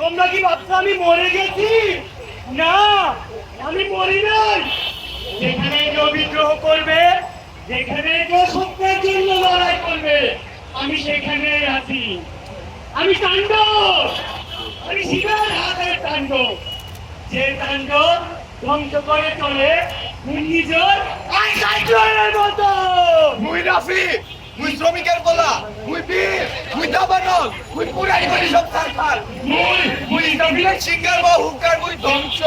তোমরা কি ভাবছো আমি মরে গেছি? না, আমি মরি নাই। যেখানে কেউ বিদ্রোহ করবে, যেখানে কেউ সত্যের জন্য লড়াই করবে, আমি সেখানে আছি। আমি তাণ্ডব, আমি শিবের হাতের তাণ্ডব। যে তাণ্ডব ধ্বংস করে চলে ঘূর্ণিঝড় আর সাইক্লোনের মতো। মুই রাফি, মুই শ্রমিকের বলা, মুই বীর, মুই দাবানল, মুই পুরাই করি সব সারখার। মুই ইন্টারভিলের সিঙ্গার বা হুকার, মুই ধ্বংস।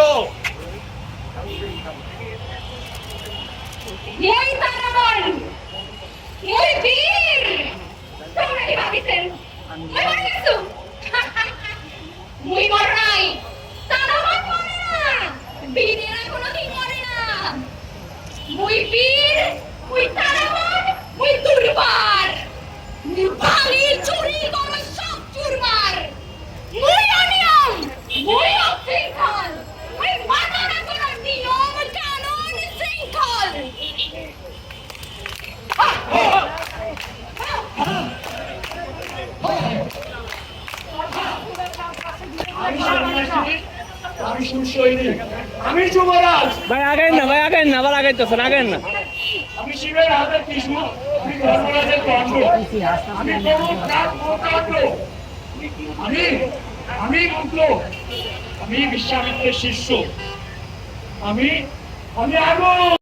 মই তারাবন, মই বীর। তোমরা কি ভাবিছেন মই মরে গেছো? মই মরে নাই, তারাবন মরে না, বীরেরা কোনোদিন মরে না। মই বীর, মই তারাবন, মই দুর্বার। মই বালি চুরি করো সব চুরমার। মই অনিয়ম, মই অশৃঙ্খল, মই মানা না কোনো নিয়ম কানুন শৃঙ্খল। আমি সুসৈনিক, আমি যুবরাজ। ভাই আগাই না আবার আগাইতেছেন আগেন না। আমি শিবের হাতের ত্রিশূল, আমি ধর্মরাজের দণ্ড, আমি আমি মন্ত্র, আমি বিশ্বামিত্রের শিষ্য, আমি আগুন।